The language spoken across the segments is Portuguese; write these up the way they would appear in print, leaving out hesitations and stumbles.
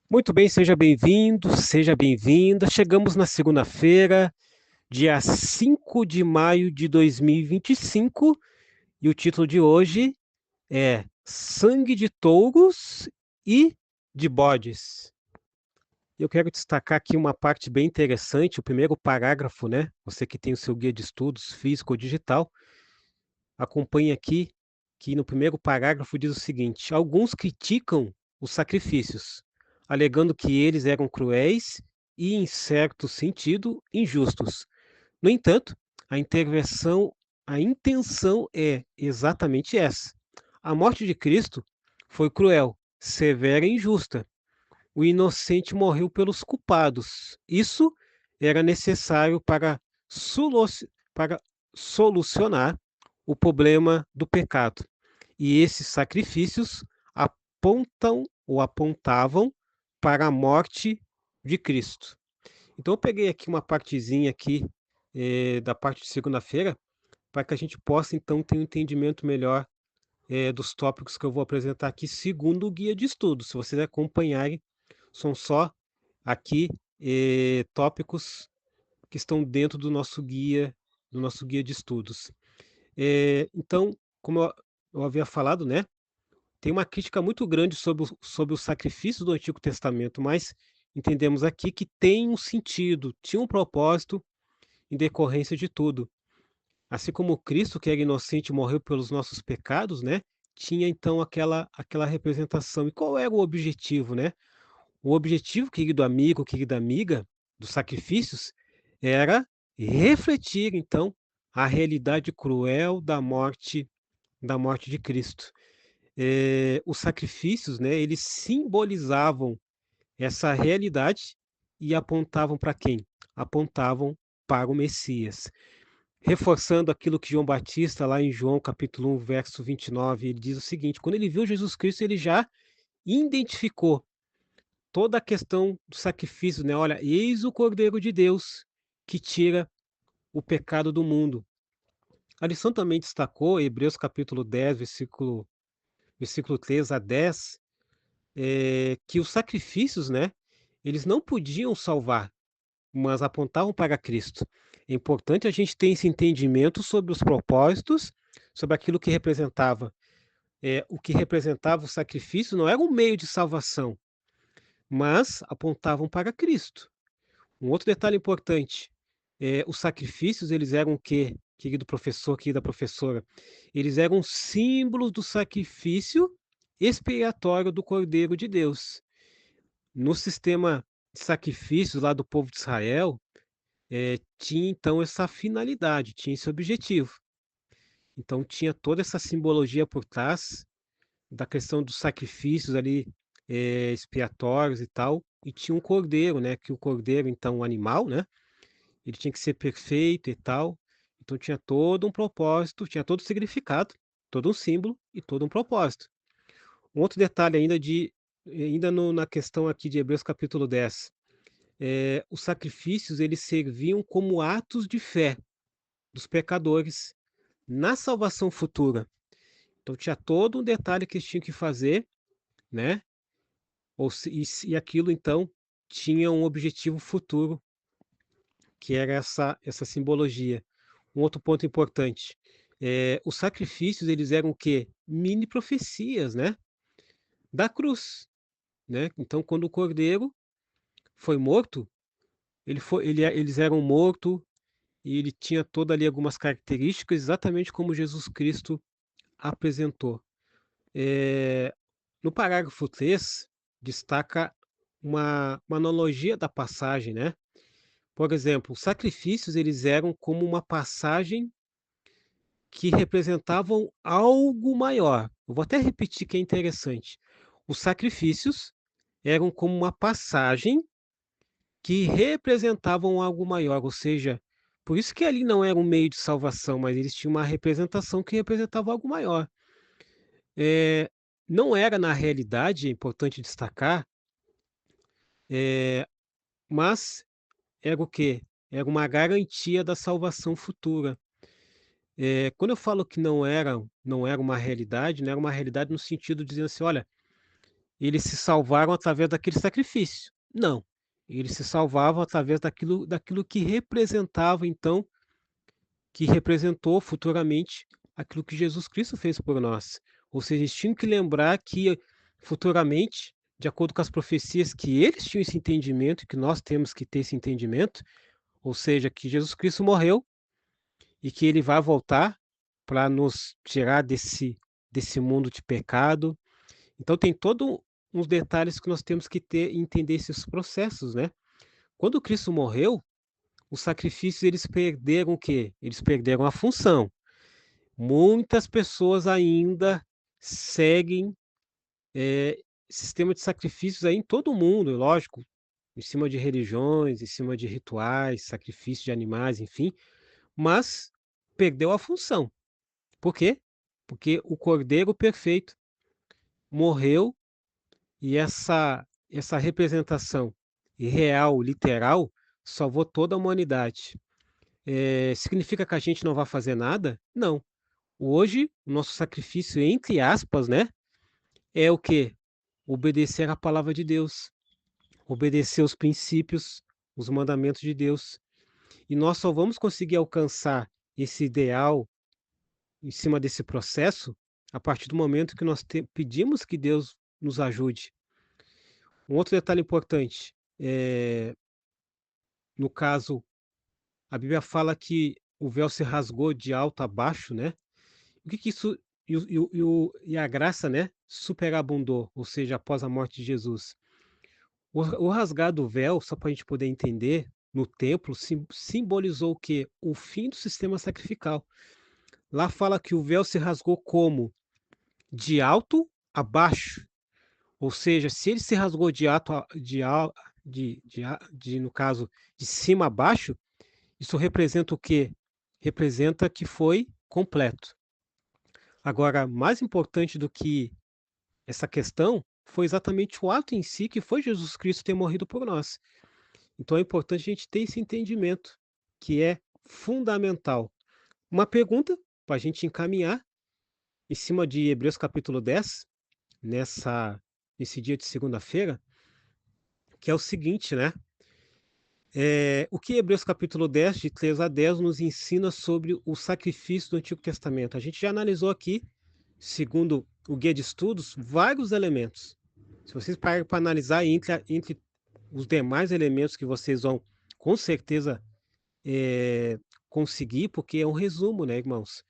Muito bem, seja bem-vindo, seja bem-vinda. Chegamos na segunda-feira, dia 5 de maio de 2025, e o título de hoje é Sangue de Touros e de Bodes. Eu quero destacar aqui uma parte bem interessante, o primeiro parágrafo, né? Você que tem o seu guia de estudos físico ou digital, acompanhe aqui que no primeiro parágrafo diz o seguinte: alguns criticam os sacrifícios, alegando que eles eram cruéis e, em certo sentido, injustos. No entanto, a intervenção, a intenção é exatamente essa. A morte de Cristo foi cruel, severa e injusta. O inocente morreu pelos culpados. Isso era necessário para solucionar o problema do pecado. E esses sacrifícios apontam ou apontavam para a morte de Cristo. Então eu peguei aqui uma partezinha aqui da parte de segunda-feira para que a gente possa então ter um entendimento melhor dos tópicos que eu vou apresentar aqui segundo o guia de estudo. Se vocês acompanharem, são só aqui tópicos que estão dentro do nosso guia de estudos. Então, como eu havia falado, né, tem uma crítica muito grande sobre o sacrifício do Antigo Testamento, mas entendemos aqui que tem um sentido, tinha um propósito em decorrência de tudo. Assim como Cristo, que era inocente, morreu pelos nossos pecados, né? Tinha então aquela representação. E qual era o objetivo, né? O objetivo, querido amigo, querida amiga, dos sacrifícios era refletir então a realidade cruel da morte de Cristo. Os sacrifícios, né, eles simbolizavam essa realidade e apontavam para quem? Apontavam para o Messias. Reforçando aquilo que João Batista, lá em João capítulo 1, verso 29, ele diz o seguinte: quando ele viu Jesus Cristo, ele já identificou toda a questão do sacrifício, né? Olha, eis o Cordeiro de Deus que tira o pecado do mundo. A lição também destacou, Hebreus capítulo 10, versículo 3 a 10, que os sacrifícios, né, eles não podiam salvar, mas apontavam para Cristo. É importante a gente ter esse entendimento sobre os propósitos, sobre aquilo que representava. O que representava o sacrifício não era um meio de salvação, mas apontavam para Cristo. Um outro detalhe importante, os sacrifícios eles eram o quê, querido professor, querida professora? Eles eram símbolos do sacrifício expiatório do Cordeiro de Deus. No sistema de sacrifícios lá do povo de Israel, tinha então essa finalidade, tinha esse objetivo. Então tinha toda essa simbologia por trás da questão dos sacrifícios ali, expiatórios e tal, e tinha um cordeiro, né, que o cordeiro então o animal, né, ele tinha que ser perfeito e tal, então tinha todo um propósito, tinha todo um significado, todo um símbolo e todo um propósito. Um outro detalhe ainda na questão aqui de Hebreus capítulo 10, os sacrifícios eles serviam como atos de fé dos pecadores na salvação futura. Então tinha todo um detalhe que eles tinham que fazer, né? E aquilo então tinha um objetivo futuro, que era essa simbologia. Um outro ponto importante, os sacrifícios eles eram o quê? Mini profecias, né? Da cruz, né? Então quando o cordeiro foi morto, eles eram morto e ele tinha toda ali algumas características exatamente como Jesus Cristo apresentou. Eh, no parágrafo 3 destaca uma analogia da passagem, né? Por exemplo, os sacrifícios eles eram como uma passagem que representavam algo maior. Eu vou até repetir que é interessante. Os sacrifícios eram como uma passagem que representavam algo maior, ou seja, por isso que ali não era um meio de salvação, mas eles tinham uma representação que representava algo maior. Eh, não era na realidade, é importante destacar, mas era o quê? Era uma garantia da salvação futura. Quando eu falo que não era uma realidade, não era uma realidade no sentido de dizer assim: "Olha, eles se salvaram através daquele sacrifício. Não, eles se salvavam através daquilo que representava, então, que representou futuramente aquilo que Jesus Cristo fez por nós. Ou seja, eles tinham que lembrar que futuramente, de acordo com as profecias, que eles tinham esse entendimento e que nós temos que ter esse entendimento, ou seja, que Jesus Cristo morreu e que ele vai voltar para nos tirar desse mundo de pecado. Então tem todo uns detalhes que nós temos que ter e entender esses processos, né? Quando Cristo morreu, os sacrifícios eles perderam o quê? Eles perderam a função. Muitas pessoas ainda seguem, sistema de sacrifícios aí em todo o mundo, lógico, em cima de religiões, em cima de rituais, sacrifício de animais, enfim, mas perdeu a função. Por quê? Porque o Cordeiro perfeito morreu e essa representação real, literal, salvou toda a humanidade. Significa que a gente não vai fazer nada? Não. Hoje, o nosso sacrifício, entre aspas, né, é o quê? Obedecer à palavra de Deus, obedecer os princípios, os mandamentos de Deus. E nós só vamos conseguir alcançar esse ideal em cima desse processo a partir do momento que nós pedimos que Deus nos ajude. Um outro detalhe importante, no caso, a Bíblia fala que o véu se rasgou de alto a baixo, né? O que que isso e a graça, né, superabundou, ou seja, após a morte de Jesus. O rasgar do véu, só para a gente poder entender, no templo simbolizou o quê? O fim do sistema sacrificial. Lá fala que o véu se rasgou como? De alto a baixo. Ou seja, se ele se rasgou de alto a no caso, de cima a baixo, isso representa o quê? Representa que foi completo. Agora, mais importante do que essa questão foi exatamente o ato em si, que foi Jesus Cristo ter morrido por nós. Então é importante a gente ter esse entendimento, que é fundamental. Uma pergunta para a gente encaminhar em cima de Hebreus capítulo 10, nesse dia de segunda-feira, que é o seguinte, né? O que Hebreus capítulo 10, de 3 a 10, nos ensina sobre o sacrifício do Antigo Testamento? A gente já analisou aqui, segundo o guia de estudos, vários elementos. Se vocês pararem para analisar entre os demais elementos que vocês vão, com certeza, conseguir, porque é um resumo, né, irmãos?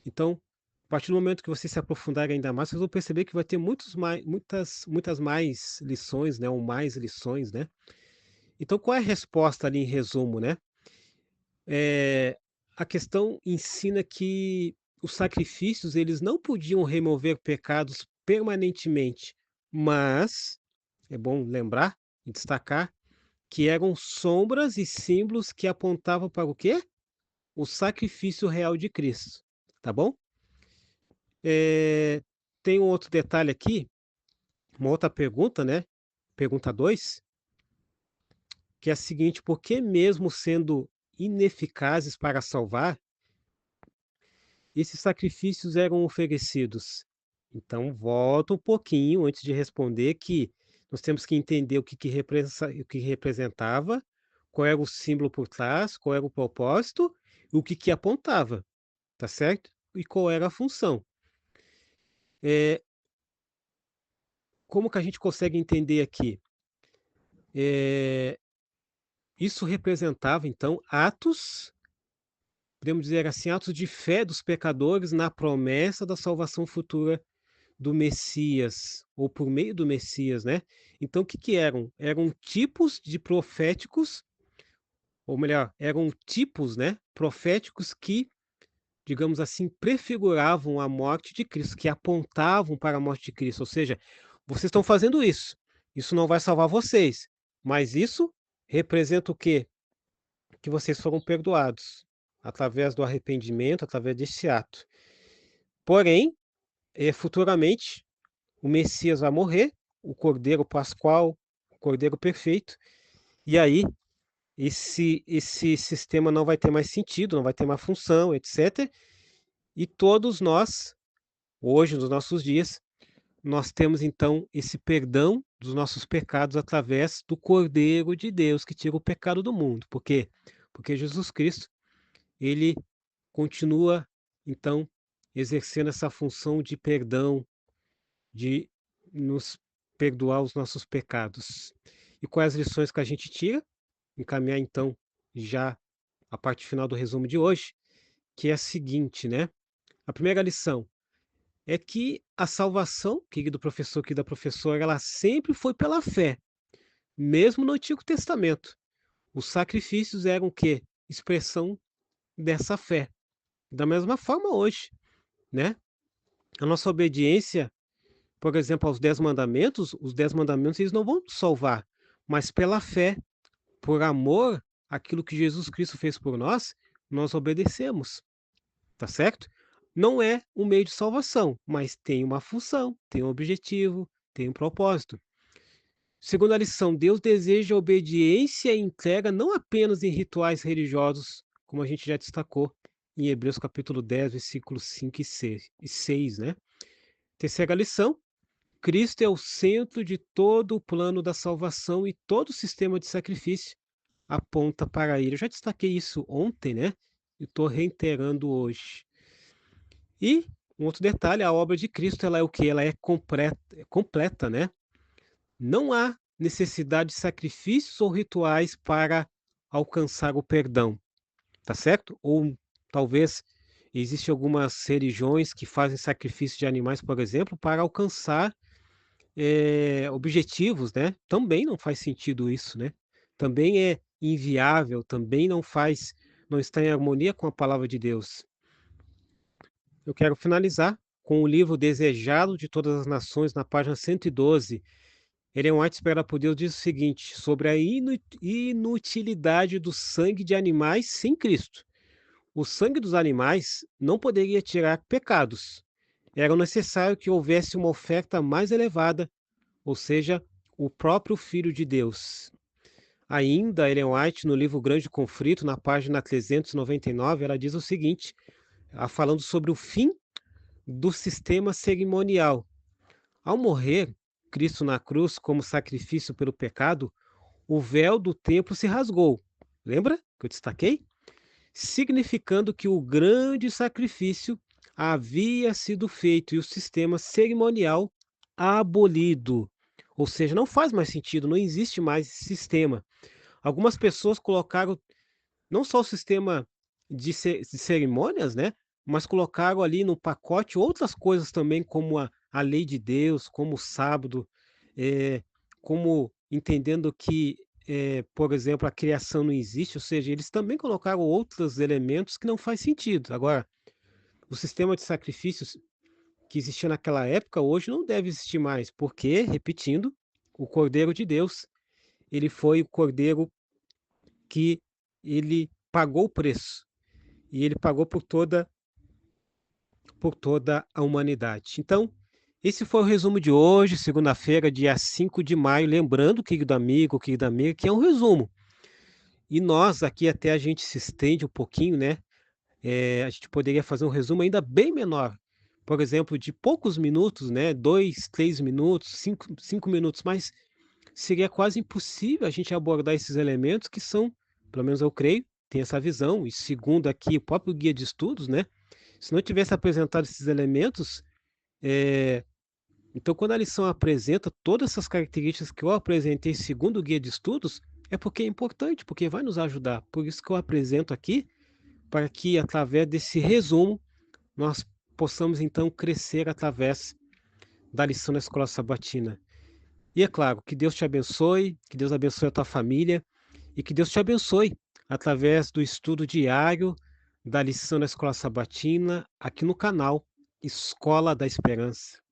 Então, a partir do momento que vocês se aprofundarem ainda mais, vocês vão perceber que vai ter muitas mais lições, né, ou mais lições, né? Então, qual é a resposta ali em resumo, né? A questão ensina que os sacrifícios, eles não podiam remover pecados permanentemente, mas é bom lembrar e destacar que eram sombras e símbolos que apontavam para o quê? O sacrifício real de Cristo, tá bom? Tem um outro detalhe aqui, uma outra pergunta, né? Pergunta 2, que é a seguinte: por que mesmo sendo ineficazes para salvar, esses sacrifícios eram oferecidos? Então, volta um pouquinho antes de responder que nós temos que entender o que representava, qual era o símbolo por trás, qual era o propósito, e o que apontava, tá certo? E qual era a função. Como que a gente consegue entender aqui? Isso representava, então, atos, podemos dizer assim, atos de fé dos pecadores na promessa da salvação futura do Messias, ou por meio do Messias, né? Então, o que eram? Eram tipos de proféticos, ou melhor, eram tipos, né, proféticos que, digamos assim, prefiguravam a morte de Cristo, que apontavam para a morte de Cristo. Ou seja, vocês estão fazendo isso não vai salvar vocês, mas isso representa o quê? Que vocês foram perdoados através do arrependimento, através desse ato. Porém, futuramente, o Messias vai morrer, o Cordeiro Pascual, o Cordeiro Perfeito, e aí esse sistema não vai ter mais sentido, não vai ter mais função, etc. E todos nós, hoje, nos nossos dias, nós temos então esse perdão dos nossos pecados através do Cordeiro de Deus que tira o pecado do mundo. Por quê? Porque Jesus Cristo, ele continua então exercendo essa função de perdão, de nos perdoar os nossos pecados. E quais as lições que a gente tira? Encaminhar então já a parte final do resumo de hoje, que é a seguinte, né? A primeira lição é que a salvação, querido professor, querida professora, ela sempre foi pela fé, mesmo no Antigo Testamento. Os sacrifícios eram o quê? Expressão dessa fé. Da mesma forma hoje, né? A nossa obediência, por exemplo, aos 10 mandamentos, os 10 mandamentos eles não vão nos salvar, mas pela fé, por amor àquilo que Jesus Cristo fez por nós, nós obedecemos, tá certo? Não é um meio de salvação, mas tem uma função, tem um objetivo, tem um propósito. Segunda lição, Deus deseja obediência e entrega não apenas em rituais religiosos, como a gente já destacou em Hebreus capítulo 10, versículos 5 e 6, né? Terceira lição, Cristo é o centro de todo o plano da salvação e todo o sistema de sacrifício aponta para ele. Eu já destaquei isso ontem, né? E estou reiterando hoje. E um outro detalhe, a obra de Cristo, ela é o que? Ela é completa, né? Não há necessidade de sacrifícios ou rituais para alcançar o perdão, tá certo? Ou talvez existem algumas religiões que fazem sacrifício de animais, por exemplo, para alcançar objetivos, né? Também não faz sentido isso, né? Também é inviável, também não está em harmonia com a palavra de Deus. Eu quero finalizar com o livro Desejado de Todas as Nações, na página 112. Ellen White, inspirada por Deus, diz o seguinte, sobre a inutilidade do sangue de animais sem Cristo. O sangue dos animais não poderia tirar pecados. Era necessário que houvesse uma oferta mais elevada, ou seja, o próprio Filho de Deus. Ainda, Ellen White, no livro Grande Conflito, na página 399, ela diz o seguinte, falando sobre o fim do sistema cerimonial. Ao morrer Cristo na cruz como sacrifício pelo pecado, o véu do templo se rasgou. Lembra que eu destaquei? Significando que o grande sacrifício havia sido feito e o sistema cerimonial abolido. Ou seja, não faz mais sentido, não existe mais esse sistema. Algumas pessoas colocaram não só o sistema de cerimônias, né, mas colocaram ali no pacote outras coisas também, como a lei de Deus, como o sábado, eh, como entendendo que, por exemplo, a criação não existe, ou seja, eles também colocaram outros elementos que não faz sentido. Agora, o sistema de sacrifícios que existia naquela época, hoje não deve existir mais, porque, repetindo, o Cordeiro de Deus, ele foi o Cordeiro que ele pagou o preço, e ele pagou por toda a humanidade. Então, esse foi o resumo de hoje, segunda-feira, dia 5 de maio. Lembrando, querido amigo, querida amiga, que é um resumo. E nós aqui até a gente se estende um pouquinho, né? A gente poderia fazer um resumo ainda bem menor. Por exemplo, de poucos minutos, né? 2, 3 minutos, 5 minutos, mas seria quase impossível a gente abordar esses elementos que são, pelo menos eu creio, tem essa visão, e segundo aqui o próprio guia de estudos, né? Se não tivesse apresentado esses elementos, então quando a lição apresenta todas essas características que eu apresentei segundo o guia de estudos, é porque é importante, porque vai nos ajudar. Por isso que eu apresento aqui, para que através desse resumo nós possamos então crescer através da lição da escola sabatina. E é claro, que Deus te abençoe, que Deus abençoe a tua família e que Deus te abençoe através do estudo diário da lição da escola sabatina aqui no canal Escola da Esperança.